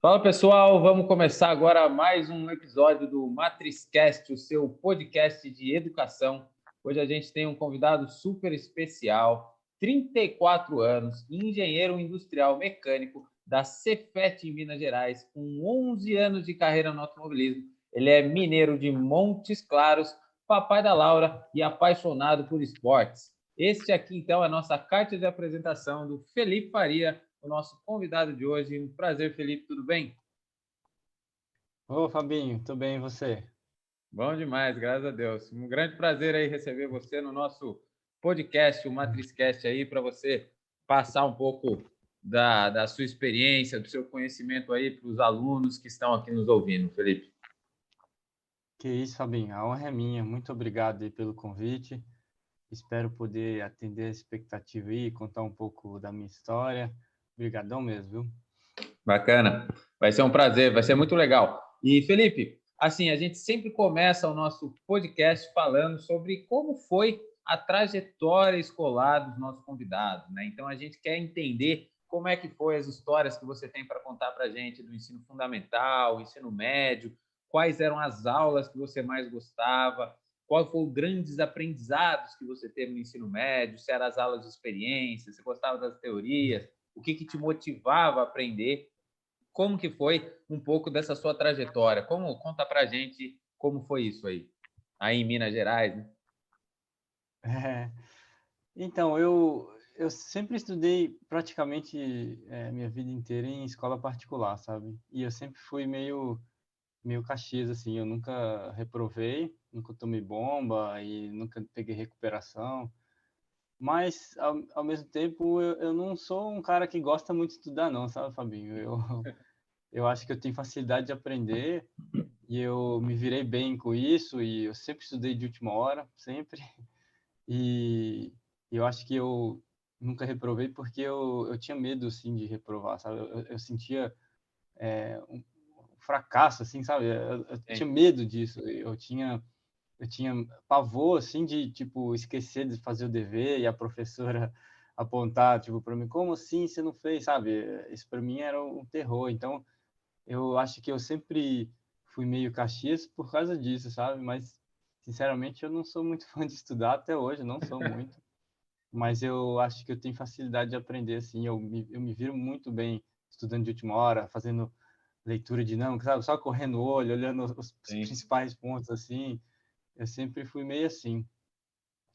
Fala pessoal, vamos começar agora mais um episódio do MatrizCast, o seu podcast de educação. Hoje a gente tem um convidado super especial, 34 anos, engenheiro industrial mecânico da Cefet em Minas Gerais, com 11 anos de carreira no automobilismo. Ele é mineiro de Montes Claros, papai da Laura e apaixonado por esportes. Este aqui, então, é a nossa carta de apresentação do Felipe Faria, o nosso convidado de hoje. Um prazer, Felipe, tudo bem? Ô, Fabinho, tudo bem, e você? Bom demais, graças a Deus. Um grande prazer aí receber você no nosso podcast, o MatrizCast aí, para você passar um pouco da sua experiência, do seu conhecimento aí para os alunos que estão aqui nos ouvindo, Felipe. Que isso, Fabinho, a honra é minha. Muito obrigado aí pelo convite. Espero poder atender a expectativa aí, contar um pouco da minha história. Obrigadão mesmo, viu? Bacana, vai ser um prazer, vai ser muito legal. E, Felipe, assim, a gente sempre começa o nosso podcast falando sobre como foi a trajetória escolar dos nossos convidados, né? Então, a gente quer entender como é que foi as histórias que você tem para contar para a gente do ensino fundamental, ensino médio, quais eram as aulas que você mais gostava, quais foram os grandes aprendizados que você teve no ensino médio, se eram as aulas de experiência, se gostava das teorias, o que te motivava a aprender, como que foi um pouco dessa sua trajetória? Conta pra gente como foi isso aí em Minas Gerais, né? É, então, eu sempre estudei praticamente minha vida inteira em escola particular, sabe? E eu sempre fui meio Caxias, assim. Eu nunca reprovei, nunca tomei bomba e nunca peguei recuperação. Mas, ao mesmo tempo, eu não sou um cara que gosta muito de estudar, não, sabe, Fabinho? Eu acho que eu tenho facilidade de aprender e eu me virei bem com isso e eu sempre estudei de última hora, sempre. E eu acho que eu nunca reprovei porque eu tinha medo, assim, de reprovar, sabe? Eu sentia um fracasso, assim, sabe? Eu tinha Sim, medo disso. Eu tinha pavor, assim, de, tipo, esquecer de fazer o dever e a professora apontar, tipo, para mim, como assim você não fez, sabe? Isso para mim era um terror. Então, eu acho que eu sempre fui meio Caxias por causa disso, sabe? Mas, sinceramente, eu não sou muito fã de estudar até hoje, não sou muito. Mas eu acho que eu tenho facilidade de aprender, assim. Eu me viro muito bem estudando de última hora, fazendo leitura dinâmica, sabe? Só correndo o olho, olhando os sim. principais pontos, assim. Eu sempre fui meio assim.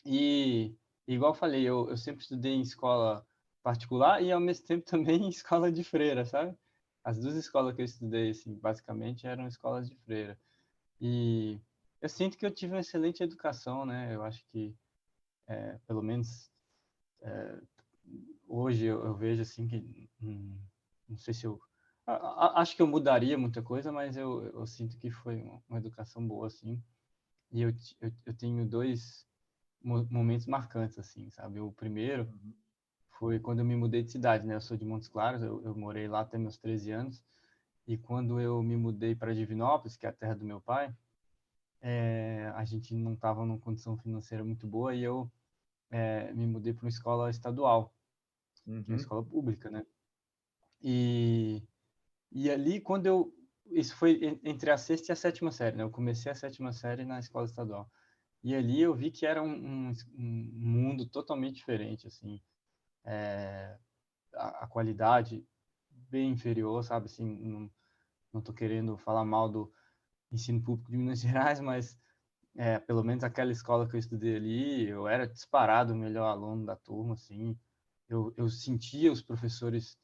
E, igual eu falei, eu sempre estudei em escola particular e, ao mesmo tempo, também em escola de freira, sabe? As duas escolas que eu estudei, assim, basicamente, eram escolas de freira. E eu sinto que eu tive uma excelente educação, né? Eu acho que, pelo menos hoje, eu vejo, assim, que... não sei se eu... acho que eu mudaria muita coisa, mas eu sinto que foi uma educação boa, assim. E eu tenho dois momentos marcantes, assim, sabe? O primeiro Uhum. foi quando eu me mudei de cidade, né? Eu sou de Montes Claros, eu morei lá até meus 13 anos. E quando eu me mudei para Divinópolis, que é a terra do meu pai, a gente não estava numa condição financeira muito boa e eu me mudei para uma escola estadual, uma Uhum. escola pública, né? E, e ali, quando eu... Isso foi entre a sexta e a sétima série, né? Eu comecei a sétima série na escola estadual. E ali eu vi que era um mundo totalmente diferente, assim. A qualidade bem inferior, sabe? Assim, não tô querendo falar mal do ensino público de Minas Gerais, mas pelo menos aquela escola que eu estudei ali, eu era disparado o melhor aluno da turma, assim. Eu sentia os professores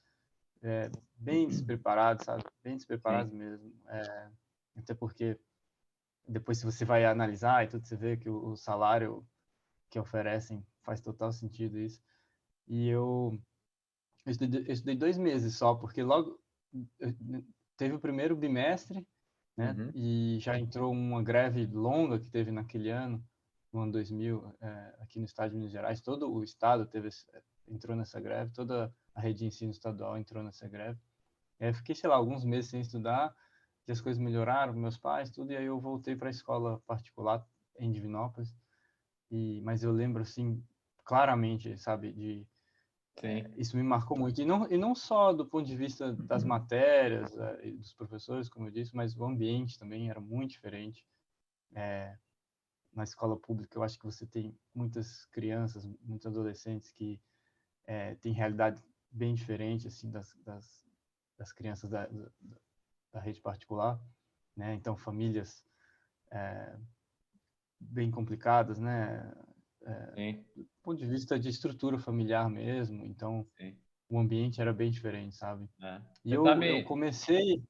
bem despreparados, sabe? Bem despreparados Sim, mesmo. Até porque depois, se você vai analisar e tudo, você vê que o salário que oferecem faz total sentido isso. E eu estudei 2 meses só, porque logo teve o primeiro bimestre, né? uhum. E já entrou uma greve longa que teve naquele ano, no ano 2000, aqui no estado de Minas Gerais. Todo o estado entrou nessa greve, toda a rede de ensino estadual entrou nessa greve. E aí eu fiquei, sei lá, alguns meses sem estudar, e as coisas melhoraram com meus pais, tudo, e aí eu voltei para a escola particular em Divinópolis. Mas eu lembro, assim, claramente, sabe, Sim, Isso me marcou muito. E não só do ponto de vista das matérias, e dos professores, como eu disse, mas o ambiente também era muito diferente. Na escola pública, eu acho que você tem muitas crianças, muitos adolescentes que têm realidade bem diferente assim das crianças da rede particular, né? Então, famílias bem complicadas, né? sim, Do ponto de vista de estrutura familiar mesmo. Então, sim. o ambiente era bem diferente, sabe? É. E Você tá eu me. comecei.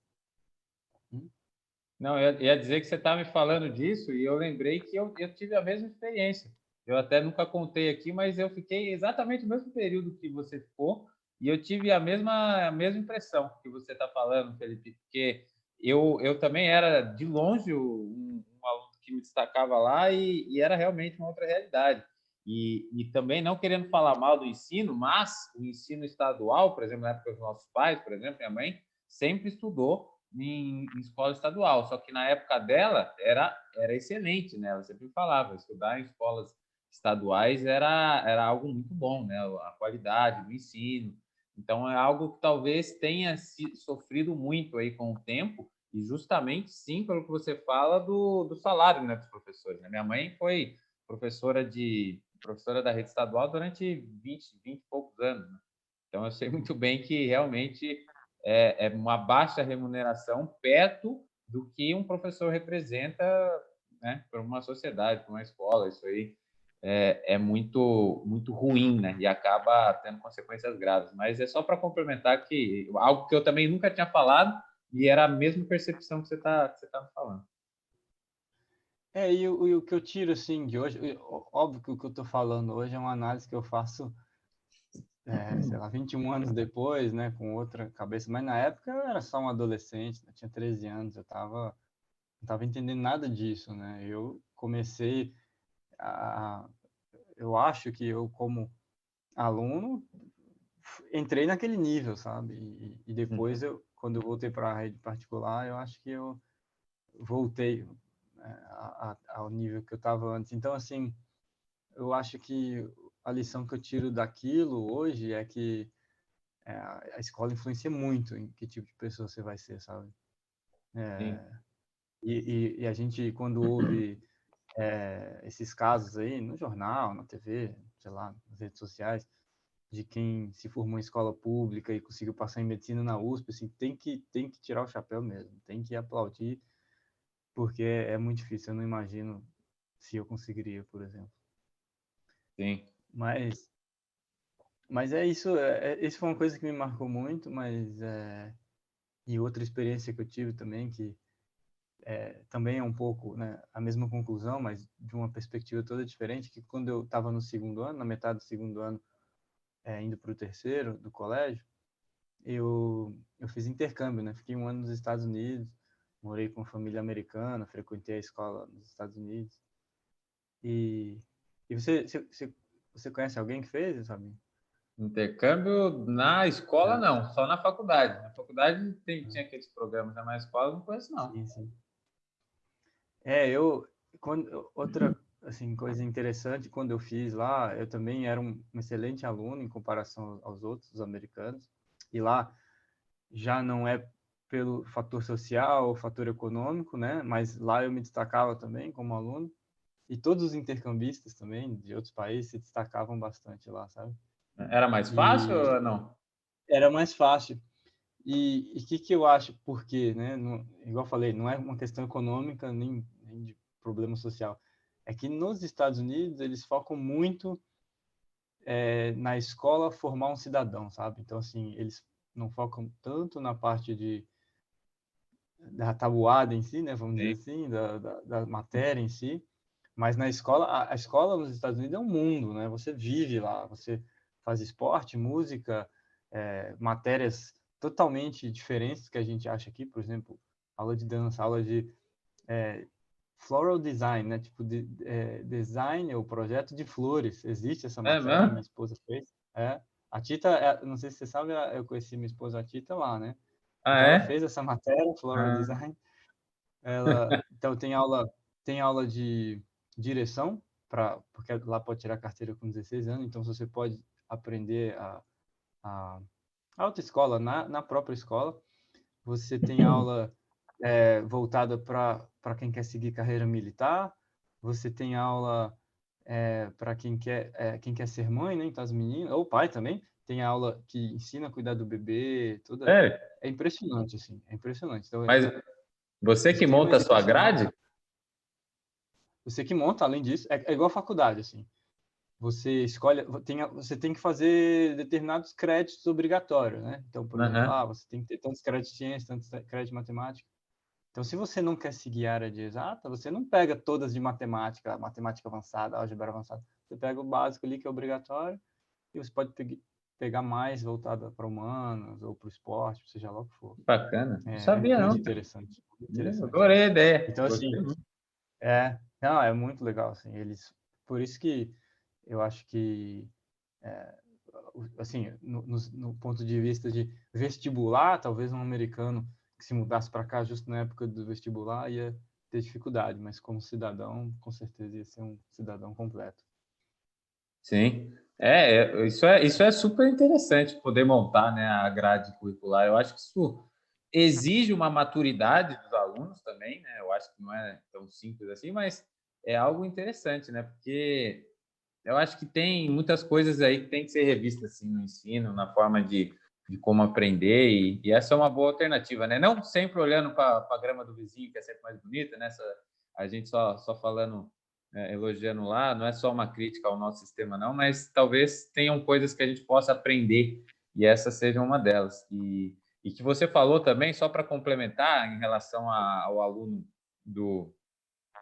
Não, eu ia dizer que você está me falando disso e eu lembrei que eu tive a mesma experiência. Eu até nunca contei aqui, mas eu fiquei exatamente no mesmo período que você ficou e eu tive a mesma impressão que você está falando, Felipe, porque eu também era de longe um aluno que me destacava lá e era realmente uma outra realidade. E também não querendo falar mal do ensino, mas o ensino estadual, por exemplo, na época dos nossos pais, por exemplo, minha mãe sempre estudou em escola estadual, só que na época dela era excelente, né? Ela sempre falava, estudar em escolas estaduais era algo muito bom, né? A qualidade do ensino. Então é algo que talvez tenha sofrido muito aí com o tempo e justamente sim pelo que você fala do salário, né, dos professores. Né? Minha mãe foi professora da rede estadual durante 20 e poucos anos, né? Então eu sei muito bem que realmente é uma baixa remuneração perto do que um professor representa, né, para uma sociedade, para uma escola. Isso aí é muito, muito ruim, né? E acaba tendo consequências graves. Mas é só para complementar que algo que eu também nunca tinha falado e era a mesma percepção que você tá me falando. E o que eu tiro, assim, de hoje, óbvio que o que eu estou falando hoje é uma análise que eu faço, sei lá, 21 anos depois, né, com outra cabeça, mas na época eu era só um adolescente, eu tinha 13 anos, não tava entendendo nada disso, né, a, eu acho que eu, como aluno, entrei naquele nível, sabe, e depois, Uhum. quando eu voltei para a rede particular, eu acho que eu voltei ao nível que eu estava antes, então, assim, eu acho que a lição que eu tiro daquilo hoje é que a escola influencia muito em que tipo de pessoa você vai ser, sabe? Sim, E a gente, quando ouve esses casos aí, no jornal, na TV, sei lá, nas redes sociais, de quem se formou em escola pública e conseguiu passar em medicina na USP, assim, tem que tirar o chapéu mesmo, tem que aplaudir, porque é muito difícil, eu não imagino se eu conseguiria, por exemplo. sim. Mas Mas é isso, isso foi uma coisa que me marcou muito, e outra experiência que eu tive também, que também é um pouco, né, a mesma conclusão, mas de uma perspectiva toda diferente, que quando eu estava no segundo ano, na metade do segundo ano, indo para o terceiro do colégio, eu fiz intercâmbio, né? Fiquei um ano nos Estados Unidos, morei com família americana, frequentei a escola nos Estados Unidos. E, e você conhece alguém que fez, sabe? Intercâmbio na escola, Já. não, só na faculdade. Na faculdade tinha aqueles programas, né? Mas na escola eu não conheço, não. Sim, sim. Outra assim, coisa interessante, quando eu fiz lá, eu também era um excelente aluno em comparação aos outros, os americanos, e lá já não é pelo fator social ou fator econômico, né? Mas lá eu me destacava também como aluno, e todos os intercambistas também de outros países se destacavam bastante lá, sabe? Era mais fácil E ou não? era mais fácil. E o que que eu acho? Porque, né? Igual eu falei, não é uma questão econômica nem de problema social. É que nos Estados Unidos eles focam muito na escola formar um cidadão, sabe? Então, assim, eles não focam tanto na parte da tabuada em si, né? Vamos dizer Sim, assim, da matéria em si, mas na escola, a escola nos Estados Unidos é um mundo, né? Você vive lá, você faz esporte, música, matérias totalmente diferentes que a gente acha aqui, por exemplo, aula de dança, aula de floral design, né? Tipo, design ou projeto de flores. Existe essa é matéria, minha mesmo? esposa fez. A Tita, não sei se você sabe, eu conheci minha esposa, a Tita, lá, né? Ah, Então, ela é? fez essa matéria, floral Ah, design. Então, tem aula de direção, porque lá pode tirar carteira com 16 anos, então você pode aprender a autoescola na própria escola. Você tem aula voltada para quem quer seguir carreira militar, você tem aula para quem quer ser mãe, né? Então as meninas, ou pai também, tem aula que ensina a cuidar do bebê, toda. É, É impressionante, assim, é impressionante. Então, mas você que monta a extremamente sua educacional. grade? Você que monta, além disso, é igual a faculdade, assim. Você escolhe, você tem que fazer determinados créditos obrigatórios, né? Então, por exemplo, Aham. você tem que ter tantos créditos de ciência, tantos créditos de matemática. Então, se você não quer seguir a área de exata, você não pega todas de matemática, matemática avançada, álgebra avançada. Você pega o básico ali, que é obrigatório, e você pode pegar mais voltado para humanos ou para o esporte, seja lá o que for. Bacana. Não É sabia, muito não. interessante, muito Eu interessante. adorei a ideia. Então, assim, Gostei muito. não, é muito legal, assim, por isso que eu acho que, assim, no ponto de vista de vestibular, talvez um americano que se mudasse para cá justo na época do vestibular ia ter dificuldade, mas como cidadão, com certeza ia ser um cidadão completo. Sim. Isso é super interessante poder montar, né, a grade curricular. Eu acho que isso exige uma maturidade dos alunos também, né? Eu acho que não é tão simples assim, mas é algo interessante, né? Porque eu acho que tem muitas coisas aí que tem que ser revistas assim no ensino, na forma de como aprender, e essa é uma boa alternativa, né? Não sempre olhando para a grama do vizinho, que é sempre mais bonita, né? A gente só falando, elogiando lá, não é só uma crítica ao nosso sistema, não, mas talvez tenham coisas que a gente possa aprender, e essa seja uma delas. E que você falou também, só para complementar, em relação ao aluno do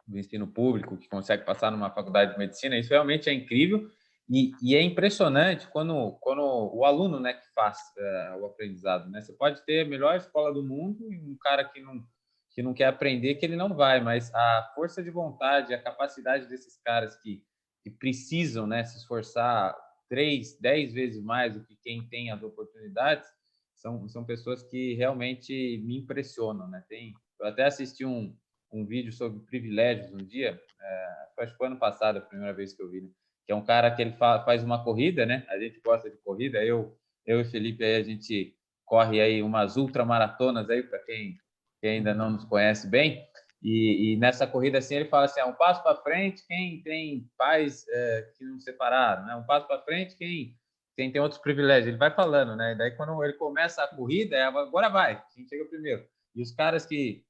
ensino público que consegue passar numa faculdade de medicina, isso realmente é incrível e é impressionante quando o aluno, né, que faz o aprendizado, né? Você pode ter a melhor escola do mundo e um cara que não quer aprender, que ele não vai, mas a força de vontade, a capacidade desses caras que precisam, né, se esforçar 3, 10 vezes mais do que quem tem as oportunidades, são pessoas que realmente me impressionam, né? Eu até assisti um vídeo sobre privilégios um dia, acho que foi ano passado, a primeira vez que eu vi, né? Que é um cara que ele faz uma corrida, né? A gente gosta de corrida, eu e Felipe aí a gente corre aí umas ultramaratonas aí para quem ainda não nos conhece bem. E nessa corrida assim ele fala assim, um passo para frente quem tem pais que não separaram, né? Um passo para frente quem tem outros privilégios. Ele vai falando, né? E daí quando ele começa a corrida, agora vai, quem chega primeiro. E os caras que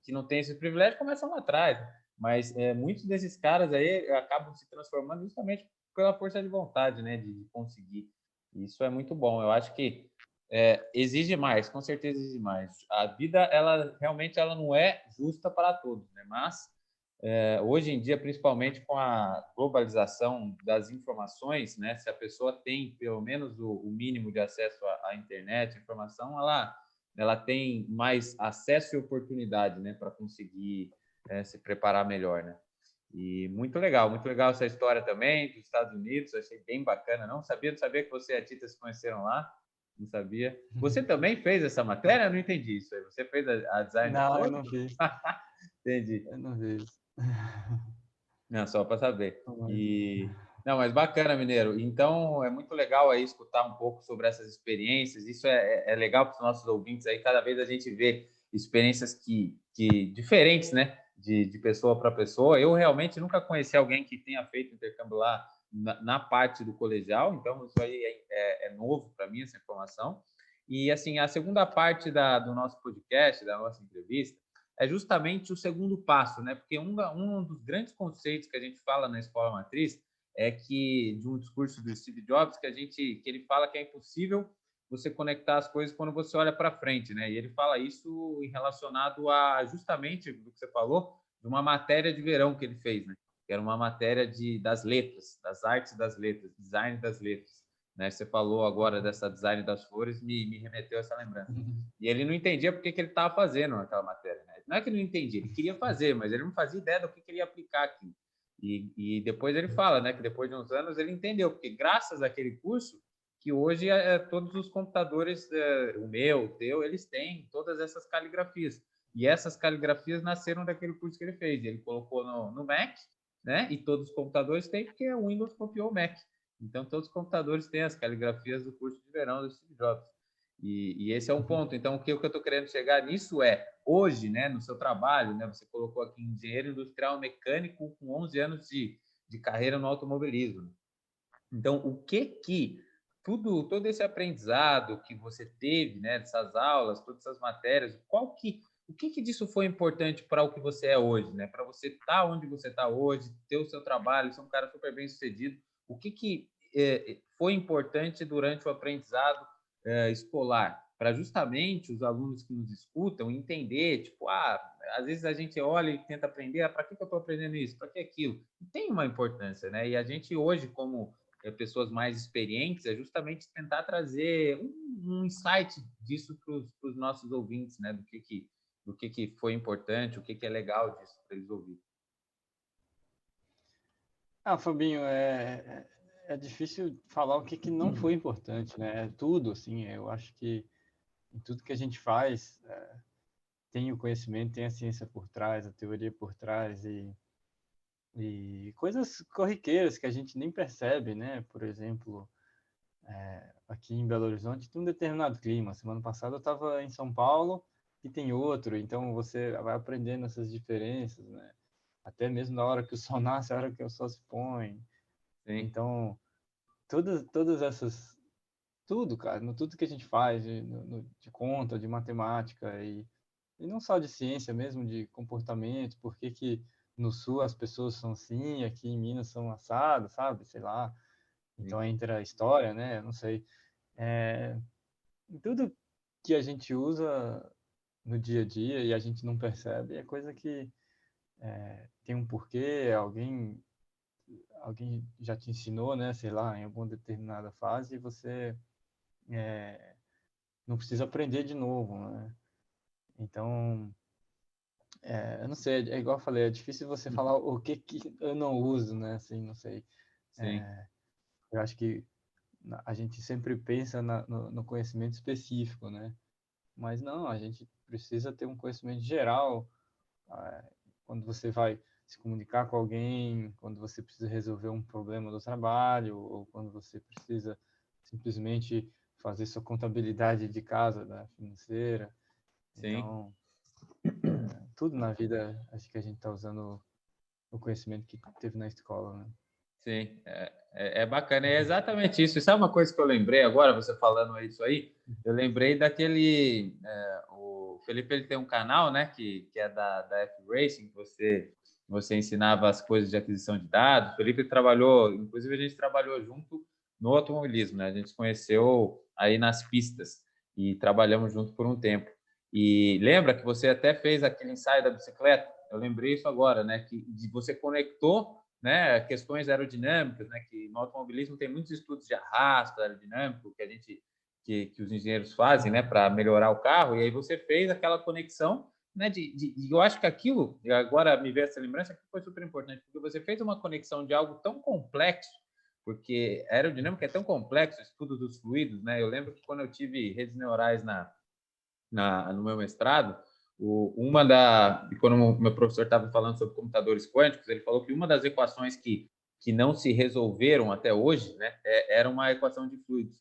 não têm esse privilégio começam lá atrás. Mas muitos desses caras aí acabam se transformando justamente pela força de vontade, né, de conseguir. Isso é muito bom. Eu acho que exige mais, com certeza exige mais. A vida, ela realmente ela não é justa para todos, né? Mas hoje em dia, principalmente com a globalização das informações, né? Se a pessoa tem pelo menos o mínimo de acesso à internet, à informação, ela tem mais acesso e oportunidade, né, para conseguir se preparar melhor, né? E muito legal essa história também dos Estados Unidos, achei bem bacana. Não sabia que você e a Tita se conheceram lá, não sabia. Você também fez essa matéria? Eu não entendi isso aí. Você fez a design das Não, eu flores? não fiz, Entendi. eu não fiz. Não, só para saber. Não, mas bacana, Mineiro. Então é muito legal aí escutar um pouco sobre essas experiências. Isso é legal para os nossos ouvintes aí. Cada vez a gente vê experiências que diferentes, né? De pessoa para pessoa. Eu realmente nunca conheci alguém que tenha feito intercâmbio lá na parte do colegial. Então isso aí é novo para mim essa informação. E assim a segunda parte do nosso podcast, da nossa entrevista é justamente o segundo passo, né? Porque um dos grandes conceitos que a gente fala na escola matriz é que de um discurso do Steve Jobs que ele fala que é impossível você conectar as coisas quando você olha para frente, né? E ele fala isso em relacionado a justamente do que você falou, de uma matéria de verão que ele fez, né? Que era uma matéria das letras, das artes das letras, design das letras, né? Você falou agora dessa design das flores, me remeteu a essa lembrança. E ele não entendia porque que ele estava fazendo aquela matéria, né? Não é que ele não entendia, ele queria fazer, mas ele não fazia ideia do que ele ia aplicar aqui. E depois ele fala, né, que depois de uns anos ele entendeu, porque graças àquele curso, que hoje todos os computadores, o meu, o teu, eles têm todas essas caligrafias. E essas caligrafias nasceram daquele curso que ele fez. Ele colocou no Mac, né? E todos os computadores têm, porque o Windows copiou o Mac. Então, todos os computadores têm as caligrafias do curso de verão do Steve Jobs. E esse é um ponto. Então, o que eu estou querendo chegar nisso é, hoje, né, no seu trabalho, né, você colocou aqui engenheiro industrial mecânico com 11 anos de carreira no automobilismo. Então, o que todo esse aprendizado que você teve, né, dessas aulas, todas essas matérias, o que disso foi importante para o que você é hoje, né? Para você estar onde você está hoje, ter o seu trabalho, ser um cara super bem sucedido. O que foi importante durante o aprendizado escolar? Para justamente os alunos que nos escutam entender, tipo, às vezes a gente olha e tenta aprender, para que eu estou aprendendo isso? Para que aquilo? Tem uma importância, né? E a gente hoje, como pessoas mais experientes, é justamente tentar trazer um insight disso para os nossos ouvintes, né? Do que foi importante, o que é legal disso para eles ouvirem. Fabinho, é difícil falar o que não foi importante, né? É tudo, assim, eu acho que em tudo que a gente faz tem o conhecimento, tem a ciência por trás, a teoria por trás e coisas corriqueiras que a gente nem percebe, né? Por exemplo, aqui em Belo Horizonte tem um determinado clima. Semana passada eu estava em São Paulo e tem outro, então você vai aprendendo essas diferenças, né? Até mesmo na hora que o sol nasce, a hora que o sol se põe. Sim. Então, todas essas... Tudo, cara, no tudo que a gente faz, de conta, de matemática e não só de ciência mesmo, de comportamento, por que no Sul as pessoas são assim, aqui em Minas são assadas, sabe? Sei lá. Sim. Então entra a história, né? Eu não sei. É, tudo que a gente usa no dia a dia e a gente não percebe é coisa que tem um porquê, alguém já te ensinou, né? Sei lá, em alguma determinada fase e você não precisa aprender de novo, né? Então, eu não sei, é igual eu falei, é difícil você falar o que eu não uso, né? Assim, não sei. Sim. Eu acho que a gente sempre pensa no conhecimento específico, né? Mas não, a gente precisa ter um conhecimento geral quando você vai se comunicar com alguém, quando você precisa resolver um problema do trabalho, ou quando você precisa simplesmente fazer sua contabilidade de casa, né, financeira. Sim. Então, tudo na vida, acho que a gente está usando o conhecimento que teve na escola, né? Sim, é bacana, é exatamente isso. E sabe uma coisa que eu lembrei agora, você falando isso aí? Eu lembrei daquele. O Felipe ele tem um canal, né, que é da F-Racing, que você ensinava as coisas de aquisição de dados. O Felipe trabalhou, inclusive a gente trabalhou junto no automobilismo, né? A gente se conheceu aí nas pistas e trabalhamos junto por um tempo. E lembra que você até fez aquele ensaio da bicicleta? Eu lembrei isso agora, né? Que você conectou, né, questões aerodinâmicas, né, que no automobilismo tem muitos estudos de arrasto aerodinâmico que os engenheiros fazem, né, para melhorar o carro, e aí você fez aquela conexão, né, eu acho que aquilo, agora me veio essa lembrança, que foi super importante, porque você fez uma conexão de algo tão complexo, porque a aerodinâmica é tão complexo, o estudo dos fluidos, né, eu lembro que quando eu tive redes neurais no meu mestrado, quando o meu professor estava falando sobre computadores quânticos, ele falou que uma das equações que não se resolveram até hoje, né, era uma equação de fluidos.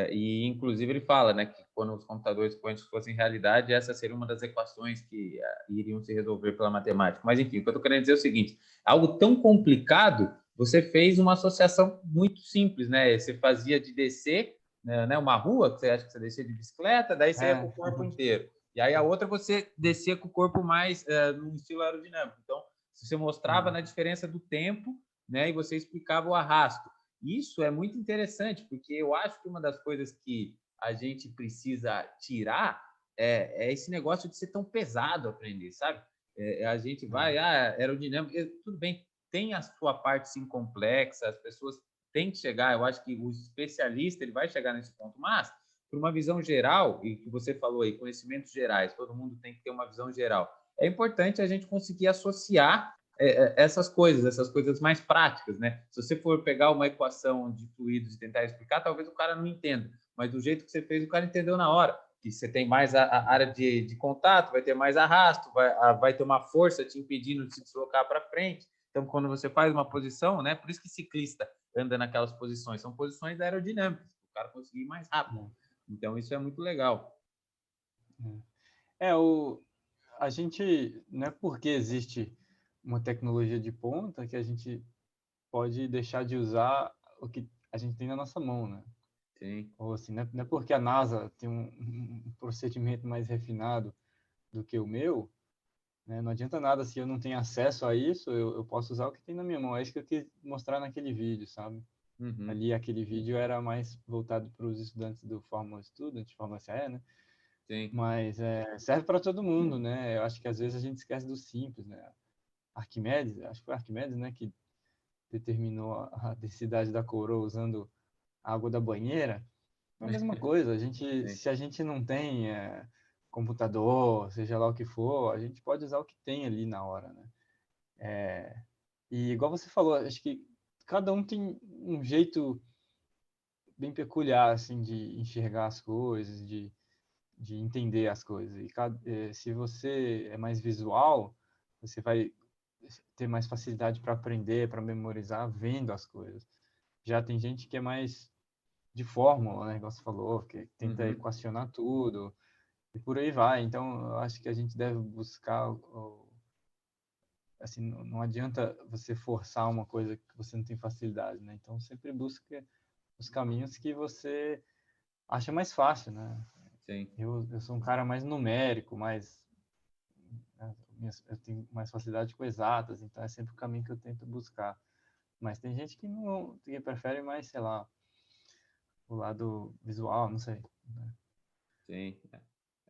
E, inclusive, ele fala, né, que quando os computadores quânticos fossem realidade, essa seria uma das equações que iriam se resolver pela matemática. Mas, enfim, o que eu estou querendo dizer é o seguinte, algo tão complicado, você fez uma associação muito simples, né? Você fazia de descer, né, uma rua, que você acha que você descia de bicicleta, daí você ia com o corpo inteiro. E aí a outra você descia com o corpo mais no estilo aerodinâmico. Então, você mostrava na diferença do tempo, né, e você explicava o arrasto. Isso é muito interessante, porque eu acho que uma das coisas que a gente precisa tirar é esse negócio de ser tão pesado aprender, sabe? A gente vai, aerodinâmica, tudo bem, tem a sua parte sim complexa, as pessoas têm que chegar, eu acho que o especialista ele vai chegar nesse ponto, mas por uma visão geral, e que você falou aí, conhecimentos gerais, todo mundo tem que ter uma visão geral. É importante a gente conseguir associar essas coisas mais práticas, né? Se você for pegar uma equação de fluidos e tentar explicar, talvez o cara não entenda, mas do jeito que você fez, o cara entendeu na hora. Que você tem mais a área de contato, vai ter mais arrasto, vai ter uma força te impedindo de se deslocar para frente. Então, quando você faz uma posição, né? Por isso que ciclista anda naquelas posições. São posições aerodinâmicas, o cara conseguir ir mais rápido. Então, isso é muito legal. A gente, não é porque existe uma tecnologia de ponta que a gente pode deixar de usar o que a gente tem na nossa mão, né? Sim. Ou assim, não é porque a NASA tem um procedimento mais refinado do que o meu, né? Não adianta nada se eu não tenho acesso a isso, eu posso usar o que tem na minha mão. É isso que eu quis mostrar naquele vídeo, sabe? Uhum. Ali, aquele vídeo era mais voltado para os estudantes do Fórmula Student, Fórmula CE, né? Sim. Mas serve para todo mundo, né? Eu acho que às vezes a gente esquece do simples, né? Arquimedes, acho que foi Arquimedes, né, que determinou a densidade da coroa usando a água da banheira. É a mesma coisa, se a gente não tem computador, seja lá o que for, a gente pode usar o que tem ali na hora, né? E igual você falou, acho que cada um tem um jeito bem peculiar, assim, de enxergar as coisas, de entender as coisas. E se você é mais visual, você vai ter mais facilidade para aprender, para memorizar, vendo as coisas. Já tem gente que é mais de fórmula, né, igual você falou, que tenta equacionar tudo e por aí vai. Então, eu acho que a gente deve buscar, assim, não adianta você forçar uma coisa que você não tem facilidade, né? Então, sempre busca os caminhos que você acha mais fácil, né? Sim. Eu sou um cara mais numérico, eu tenho mais facilidade com exatas, então é sempre o caminho que eu tento buscar. Mas tem gente que não, que prefere mais, sei lá, o lado visual, não sei. Né? Sim.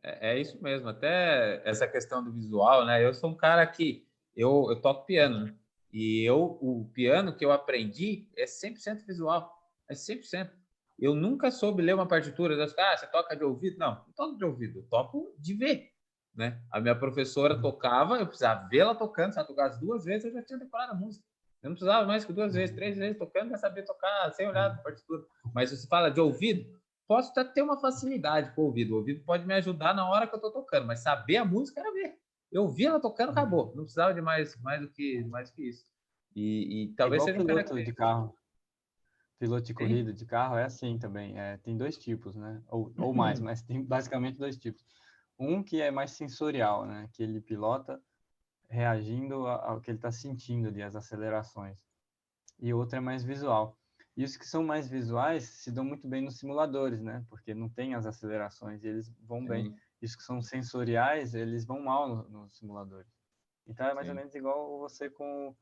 É isso mesmo. Até essa questão do visual, né? Eu sou um cara que eu toco piano, né? E o piano que eu aprendi é 100% visual. É 100%. Eu nunca soube ler uma partitura. Você toca de ouvido? Não toco de ouvido. Eu toco de ver, né? A minha professora tocava, eu precisava vê-la tocando. Se ela tocasse 2 vezes, eu já tinha decorado a música. Eu não precisava mais que 2 vezes, 3 vezes tocando, já sabia tocar sem olhar a partitura. Mas se você fala de ouvido, posso até ter uma facilidade com o ouvido. O ouvido pode me ajudar na hora que eu estou tocando, mas saber a música era ver. Eu vi ela tocando, acabou. Não precisava de mais do que isso. E É talvez igual seja um piloto de característico. carro. Piloto de Sim. corrida de carro é assim também. Tem dois tipos, né? Ou mais, mas tem basicamente dois tipos. Um que é mais sensorial, né? Que ele pilota reagindo ao que ele está sentindo ali, as acelerações. E outro é mais visual. E os que são mais visuais se dão muito bem nos simuladores, né? Porque não tem as acelerações e eles vão bem. Sim, E os que são sensoriais, eles vão mal nos simuladores. Então é mais ou sim. menos igual você com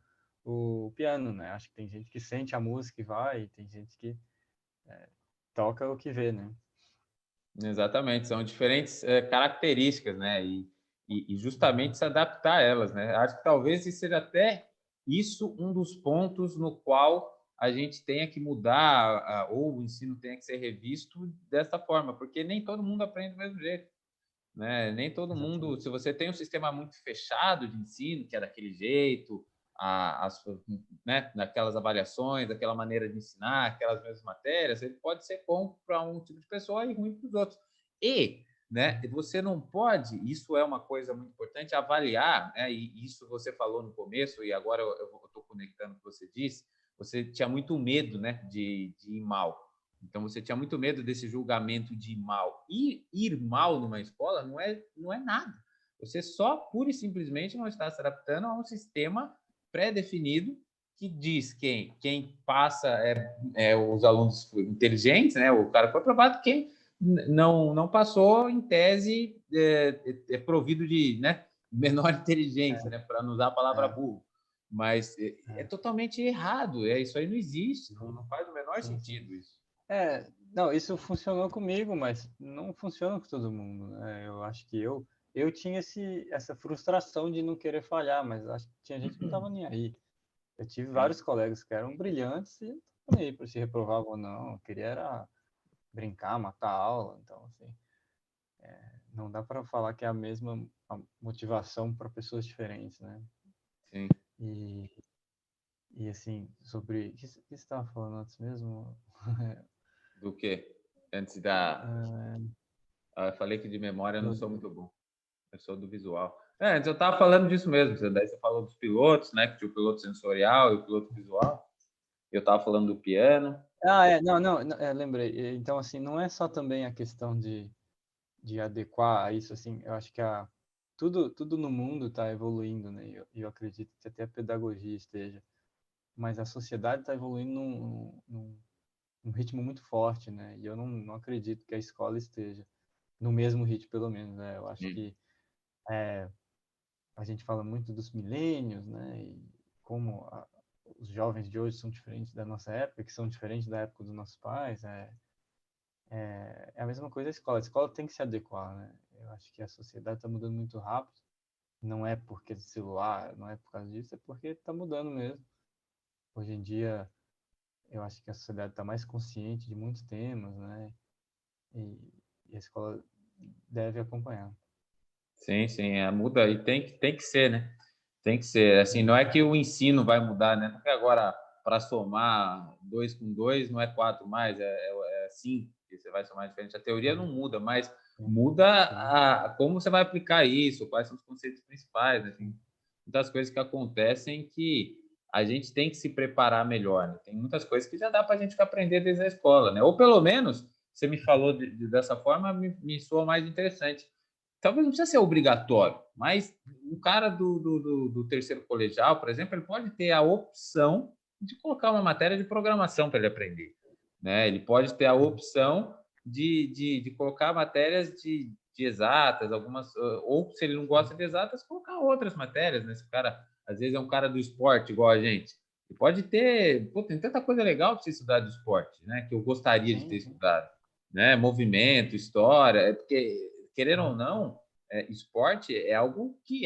o piano, né? Acho que tem gente que sente a música e vai, e tem gente que toca o que vê, né? Exatamente. São diferentes características, né? E justamente se adaptar a elas, né? Acho que talvez seja até isso um dos pontos no qual a gente tenha que mudar, ou o ensino tenha que ser revisto dessa forma, porque nem todo mundo aprende do mesmo jeito. Né? Nem todo mundo, Exatamente. se você tem um sistema muito fechado de ensino, que é daquele jeito, né, naquelas avaliações, daquela maneira de ensinar, aquelas mesmas matérias, ele pode ser bom para um tipo de pessoa e ruim para os outros. E, né, você não pode, isso é uma coisa muito importante, avaliar, né, e isso você falou no começo, e agora eu estou conectando o que você disse, você tinha muito medo, né, de ir mal. Então você tinha muito medo desse julgamento de mal. E ir mal numa escola não é nada. Você só pura e simplesmente não está se adaptando a um sistema pré-definido que diz quem passa os alunos inteligentes, né? O cara foi aprovado, quem não passou, em tese, é provido de, né, menor inteligência, né? Para não usar a palavra É, burro. Mas é é. totalmente errado. Isso aí não existe. Não faz o menor Sim, sim. sentido isso. Não, isso funcionou comigo, mas não funciona com todo mundo, né? Eu acho que eu tinha essa frustração de não querer falhar, mas acho que tinha gente que não estava nem aí. Eu tive Sim. vários colegas que eram brilhantes e não estavam nem aí para se reprovavam ou não. Eu queria era brincar, matar a aula. Então, assim, não dá para falar que é a mesma motivação para pessoas diferentes, né? Sim. E, e assim, sobre... O que você estava falando antes mesmo? Do que? Antes da. Ah, Eu falei que de memória eu não sou do- muito bom. Eu sou do visual. Antes eu estava falando disso mesmo. Daí você falou dos pilotos, né? Que tinha o piloto sensorial e o piloto visual. Eu estava falando do piano. Lembrei. Então, assim, não é só também a questão de adequar a isso, assim, eu acho que tudo no mundo está evoluindo, né? Eu acredito que até a pedagogia esteja, mas a sociedade está evoluindo num ritmo muito forte, né? E eu não acredito que a escola esteja no mesmo ritmo, pelo menos, né? Eu acho Hum. que a gente fala muito dos milênios, né? E como os jovens de hoje são diferentes da nossa época, que são diferentes da época dos nossos pais, é a mesma coisa a escola. A escola tem que se adequar, né? Eu acho que a sociedade está mudando muito rápido. Não é porque do celular, não é por causa disso, é porque está mudando mesmo. Hoje em dia, eu acho que a sociedade está mais consciente de muitos temas, né? E a escola deve acompanhar. Sim, sim, muda e tem que ser, né? Tem que ser. Assim, não é que o ensino vai mudar, né? Porque agora, para somar 2 com 2 não é 4 mais, é 5, que você vai somar diferente. A teoria não muda, mas Sim, muda sim, como você vai aplicar isso, quais são os conceitos principais, né? Tem sim. muitas coisas que acontecem que a gente tem que se preparar melhor, né? Tem muitas coisas que já dá para a gente aprender desde a escola, né? Ou pelo menos, você me falou dessa forma, me soa mais interessante. Talvez não precisa ser obrigatório, mas o cara do terceiro colegial, por exemplo, ele pode ter a opção de colocar uma matéria de programação para ele aprender, né? Ele pode ter a opção de colocar matérias de exatas, algumas, ou se ele não gosta de exatas, colocar outras matérias, né? Esse cara, às vezes, é um cara do esporte, igual a gente. Ele pode ter, pô, tem tanta coisa legal para você estudar do esporte, né? Que eu gostaria de ter Sim, sim. estudado, né? Movimento, história, é porque, querendo ou não, esporte é algo que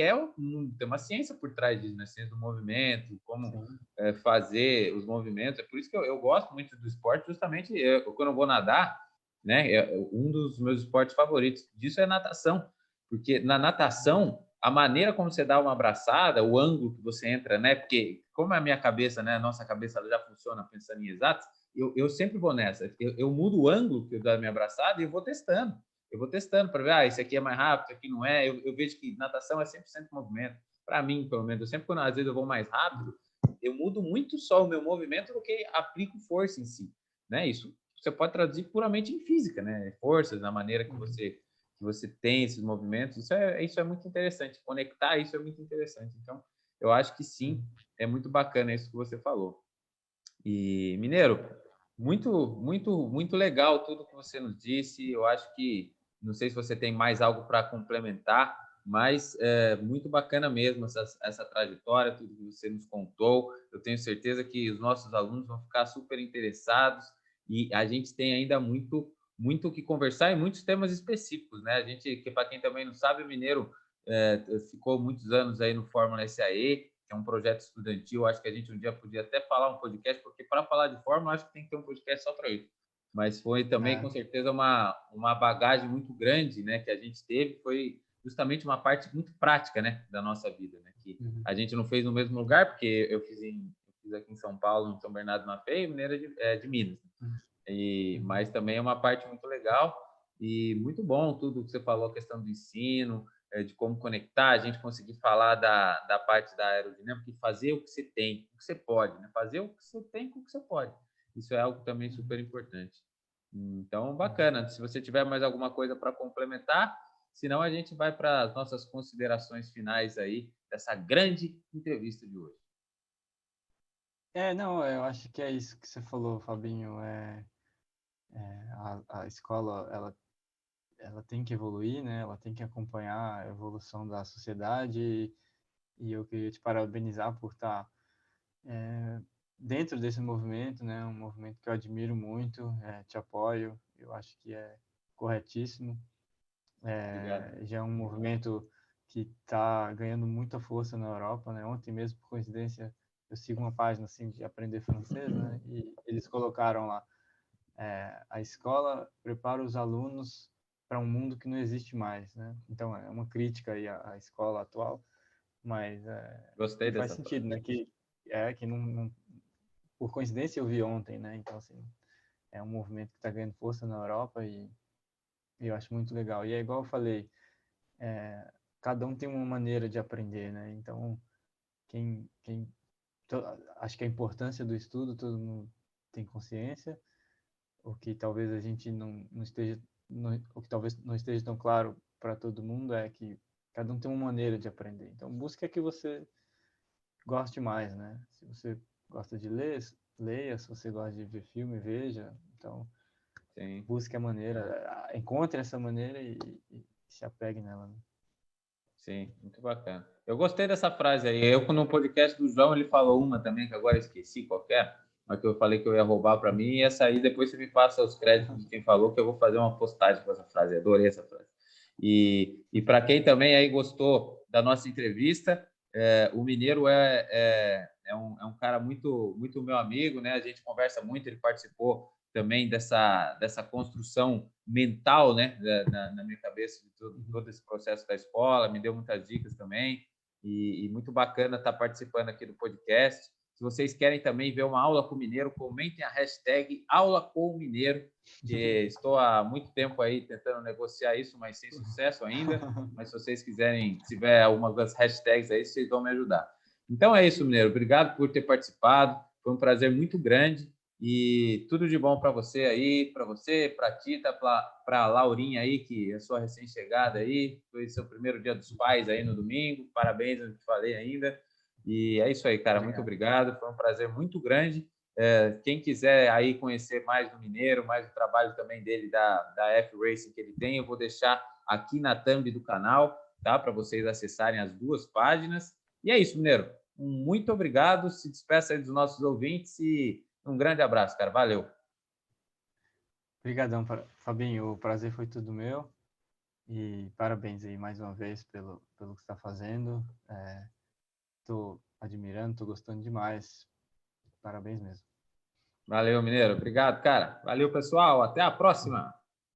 tem uma ciência por trás disso, né? Ciência do movimento, como Sim. fazer os movimentos. É por isso que eu gosto muito do esporte, justamente quando eu vou nadar, né? Um dos meus esportes favoritos disso é natação, porque na natação a maneira como você dá uma abraçada, o ângulo que você entra, né? Porque como a minha cabeça, né? A nossa cabeça ela já funciona pensando em exatos, eu sempre vou nessa. Eu mudo o ângulo que eu dou a minha abraçada e eu vou testando. Eu vou testando para ver, esse aqui é mais rápido, esse aqui não é. Eu vejo que natação é 100% movimento. Para mim, pelo menos, eu sempre quando às vezes eu vou mais rápido, eu mudo muito só o meu movimento do que aplico força em si, né? Isso você pode traduzir puramente em física, né? Forças, na maneira que você tem esses movimentos. Isso é muito interessante. Conectar isso é muito interessante. Então, eu acho que sim, é muito bacana isso que você falou. E, Mineiro, muito, muito, muito legal tudo que você nos disse. Eu acho que, não sei se você tem mais algo para complementar, mas é muito bacana mesmo essa trajetória, tudo que você nos contou. Eu tenho certeza que os nossos alunos vão ficar super interessados e a gente tem ainda muito, muito o que conversar e muitos temas específicos, né? A gente, que para quem também não sabe, o Mineiro ficou muitos anos aí no Fórmula SAE, que é um projeto estudantil. Acho que a gente um dia podia até falar um podcast, porque para falar de Fórmula, acho que tem que ter um podcast só para isso. Mas foi também, com certeza, uma bagagem muito grande, né, que a gente teve, foi justamente uma parte muito prática, né, da nossa vida, né, que a gente não fez no mesmo lugar, porque eu fiz aqui em São Paulo, em São Bernardo na Feira, e Mineira de Minas. Mas também é uma parte muito legal e muito bom tudo que você falou, a questão do ensino, de como conectar, a gente conseguir falar da parte da aerodinâmica e fazer o que você tem, o que você pode, né? Fazer o que você tem com o que você pode. Isso é algo também super importante. Então, bacana. Se você tiver mais alguma coisa para complementar, senão a gente vai para as nossas considerações finais aí dessa grande entrevista de hoje. Não, eu acho que é isso que você falou, Fabinho. A escola, ela tem que evoluir, né? Ela tem que acompanhar a evolução da sociedade. E eu queria te parabenizar por estar dentro desse movimento, né? Um movimento que eu admiro muito, te apoio. Eu acho que é corretíssimo. Obrigado. Já é um movimento que está ganhando muita força na Europa, né? Ontem mesmo, por coincidência, eu sigo uma página assim de aprender francês, né? E eles colocaram lá a escola prepara os alunos para um mundo que não existe mais, né? Então é uma crítica aí à escola atual, mas Gostei que faz dessa frase. sentido, né? Que não, por coincidência eu vi ontem, né? Então assim é um movimento que está ganhando força na Europa e eu acho muito legal. E é igual eu falei, cada um tem uma maneira de aprender, né? Então quem acho que a importância do estudo todo mundo tem consciência. O que talvez a gente não esteja, o que talvez não esteja tão claro para todo mundo é que cada um tem uma maneira de aprender. Então, busque a que você goste mais, né? Se você gosta de ler, leia. Se você gosta de ver filme, veja. Então, Sim. busque a maneira, encontre essa maneira e se apegue nela, né? Sim, muito bacana. Eu gostei dessa frase aí. Eu, no podcast do João, ele falou uma também, que agora esqueci qualquer, mas que eu falei que eu ia roubar para mim, e essa aí depois você me passa os créditos de quem falou, que eu vou fazer uma postagem com essa frase. Adorei essa frase. E para quem também aí gostou da nossa entrevista, o Mineiro é um cara muito meu amigo, né? A gente conversa muito, ele participou também dessa construção mental, né, na minha cabeça, de todo esse processo da escola, me deu muitas dicas também, e muito bacana estar participando aqui do podcast. Se vocês querem também ver uma aula com o Mineiro, comentem a hashtag Aula com o Mineiro, que estou há muito tempo aí tentando negociar isso, mas sem sucesso ainda. Mas se vocês quiserem, se tiver algumas hashtags aí, vocês vão me ajudar. Então é isso, Mineiro. Obrigado por ter participado. Foi um prazer muito grande. E tudo de bom para você aí, para Tita, para a Laurinha aí, que é sua recém-chegada aí. Foi seu primeiro dia dos pais aí no domingo. Parabéns, eu te falei ainda. E é isso aí, cara. Obrigado. Muito obrigado. Foi um prazer muito grande. Quem quiser aí conhecer mais do Mineiro, mais o trabalho também dele da F-Racing que ele tem, eu vou deixar aqui na thumb do canal, tá? Para vocês acessarem as duas páginas. E é isso, Mineiro. Muito obrigado. Se despeça aí dos nossos ouvintes e um grande abraço, cara. Valeu. Obrigadão, Fabinho. O prazer foi tudo meu. E parabéns aí mais uma vez pelo que está fazendo. Estou admirando, estou gostando demais. Parabéns mesmo. Valeu, Mineiro. Obrigado, cara. Valeu, pessoal. Até a próxima.